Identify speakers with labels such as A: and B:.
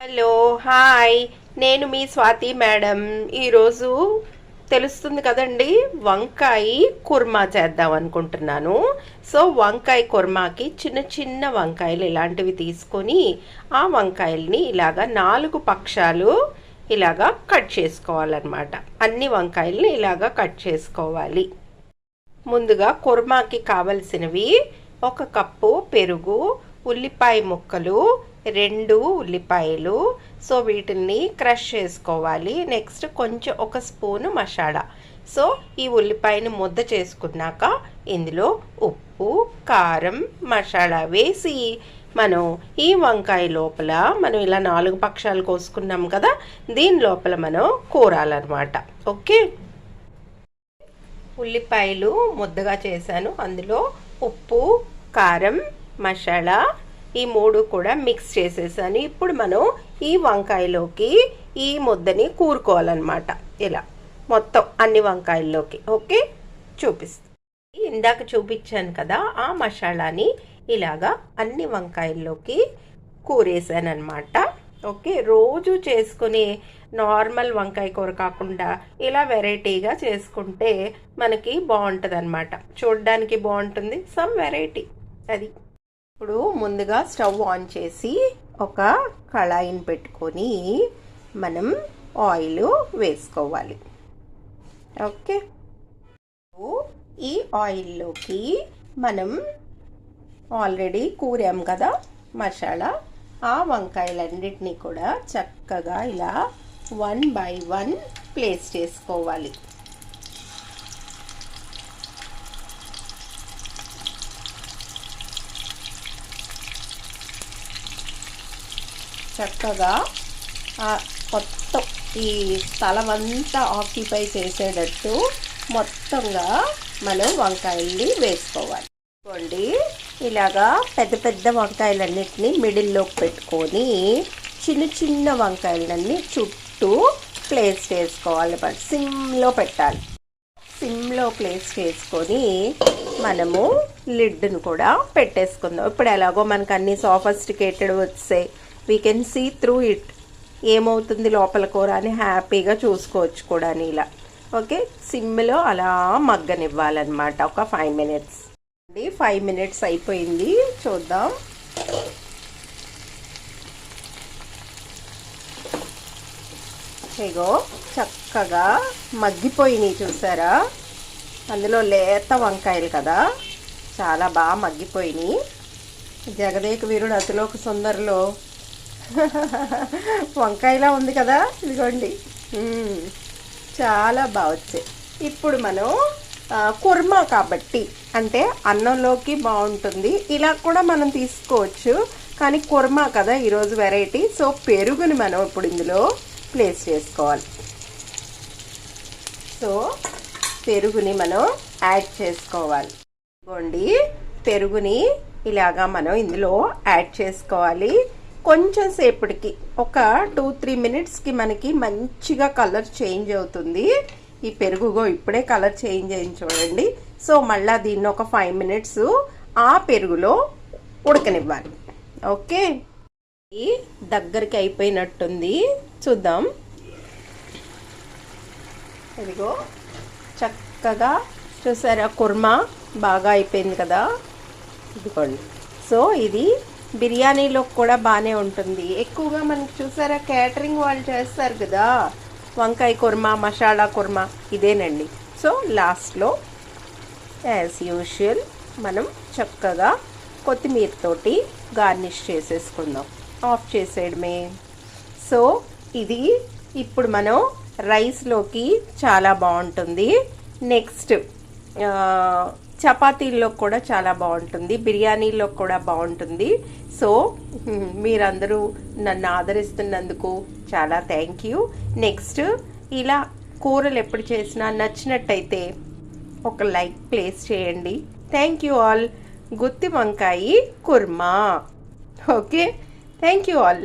A: Hello hi, నేను మీ Swathi madam. ఈరోజు తెలుస్తుంది కదండి, వంకాయ కుర్మా చేద్దాం అనుకుంటున్నాను. సో వంకాయ కుర్మాకి చిన్న చిన్న వంకాయలు ఇలాంటివి తీసుకొని ఆ వంకాయల్ని ఇలాగా 4 పక్షాలు ఇలాగా కట్ చేసుకోవాలన్నమాట. అన్ని వంకాయల్ని ఇలాగా కట్ చేసుకోవాలి. ముందుగా కుర్మాకి కావలసినవి 1 కప్పు పెరుగు, ఉల్లిపాయ ముక్కలు, 2 ఉల్లిపాయలు. సో వీటిని క్రష్ చేసుకోవాలి. నెక్స్ట్ కొంచెం 1 స్పూను మసాలా. సో ఈ ఉల్లిపాయని ముద్ద చేసుకున్నాక ఇందులో ఉప్పు, కారం, మసాలా వేసి మనం ఈ వంకాయ లోపల మనం ఇలా 4 పక్షాలు కోసుకున్నాం కదా, దీని లోపల మనం కూరాలన్నమాట. ఓకే, ఉల్లిపాయలు ముద్దగా చేశాను. అందులో ఉప్పు, కారం, మసాలా ఈ 3 కూడా మిక్స్ చేసేసాను. ఇప్పుడు మనం ఈ వంకాయలోకి ఈ ముద్దని కూరుకోవాలన్నమాట. ఇలా మొత్తం అన్ని వంకాయల్లోకి. ఓకే, చూపిస్తాను. ఇందాక చూపించాను కదా, ఆ మసాలాని ఇలాగా అన్ని వంకాయల్లోకి కూరేసాను అనమాట. ఓకే, రోజు చేసుకునే నార్మల్ వంకాయ కూర కాకుండా ఇలా వెరైటీగా చేసుకుంటే మనకి బాగుంటుంది అనమాట. చూడడానికి బాగుంటుంది, సమ్ వెరైటీ అది. ఇప్పుడు ముందుగా స్టవ్ ఆన్ చేసి ఒక కళాయిని పెట్టుకొని మనం ఆయిల్ వేసుకోవాలి. ఓకే, ఈ ఆయిల్లోకి మనం ఆల్రెడీ కూరాం కదా మసాలా, ఆ వంకాయలన్నిటినీ కూడా చక్కగా ఇలా 1 బై 1 ప్లేస్ చేసుకోవాలి. చక్కగా మొత్తం ఈ స్థలమంతా ఆక్యుపై చేసేటట్టు మొత్తంగా మనం వంకాయల్ని వేసుకోవాలి. చూడండి, ఇలాగా పెద్ద పెద్ద వంకాయలన్నిటిని మిడిల్లోకి పెట్టుకొని చిన్న చిన్న వంకాయలన్నీ చుట్టూ ప్లేస్ చేసుకోవాలి. సిమ్లో పెట్టాలి. సిమ్లో ప్లేస్ చేసుకొని మనము లిడ్ను కూడా పెట్టేసుకుందాం. ఇప్పుడు ఎలాగో మనకు అన్ని సోఫిస్టికేటెడ్ వచ్చాయి, we can see through it. ఏమవుతుంది లోపల కూర అని హ్యాపీగా చూసుకోవచ్చు కూడా ఇలా. ఓకే, సిమ్లో అలా మగ్గనివ్వాలన్నమాట ఒక 5 మినిట్స్. 5 మినిట్స్ అయిపోయింది, చూద్దాం. ఇగో చక్కగా మగ్గిపోయినాయి, చూసారా? అందులో లేత వంకాయలు కదా, చాలా బాగా మగ్గిపోయినాయి. జగదేక వీరుడు అతిలోక సుందరిలో వంకాయలా ఉంది కదా, ఇదిగోండి. చాలా బాగా వచ్చాయి. ఇప్పుడు మనం కుర్మా కాబట్టి అంటే అన్నంలోకి బాగుంటుంది, ఇలా కూడా మనం తీసుకోవచ్చు. కానీ కుర్మా కదా ఈరోజు వెరైటీ. సో పెరుగుని మనం ఇప్పుడు ఇందులో ప్లేస్ చేసుకోవాలి. సో పెరుగుని మనం యాడ్ చేసుకోవాలి. ఇదిగోండి, పెరుగుని ఇలాగా మనం ఇందులో యాడ్ చేసుకోవాలి. కొంచెం సేపటికి ఒక 2-3 మినిట్స్కి మనకి మంచిగా కలర్ చేంజ్ అవుతుంది. ఈ పెరుగుగో ఇప్పుడే కలర్ చేంజ్ అయింది చూడండి. సో మళ్ళీ దీన్ని ఒక 5 మినిట్స్ ఆ పెరుగులో ఉడకనివ్వాలి. ఓకే, దగ్గరికి అయిపోయినట్టుంది, చూద్దాం. ఇదిగో చక్కగా చూసారా, కుర్మా బాగా అయిపోయింది కదా, ఇదిగోండి. సో ఇది బిర్యానీలో కూడా బాగానే ఉంటుంది. ఎక్కువగా మనకి చూసారా క్యాటరింగ్ వాళ్ళు చేస్తారు కదా వంకాయ కుర్మా, మసాలా కుర్మా, ఇదేనండి. సో లాస్ట్లో యాజ్ యూజువల్ మనం చక్కగా కొత్తిమీరతోటి గార్నిష్ చేసేసుకుందాం. ఆఫ్ చేసేయడమే. సో ఇది ఇప్పుడు మనం రైస్లోకి చాలా బాగుంటుంది. నెక్స్ట్ చపాతీల్లో కూడా చాలా బాగుంటుంది, బిర్యానీలో కూడా బాగుంటుంది. సో మీరందరూ నన్ను ఆదరిస్తున్నందుకు చాలా థ్యాంక్ యూ. నెక్స్ట్ ఇలా కూరలు ఎప్పుడు చేసినా నచ్చినట్టయితే ఒక లైక్ ప్లేస్ చేయండి. Thank you all. గుత్తి వంకాయ కుర్మా. Okay, thank you all.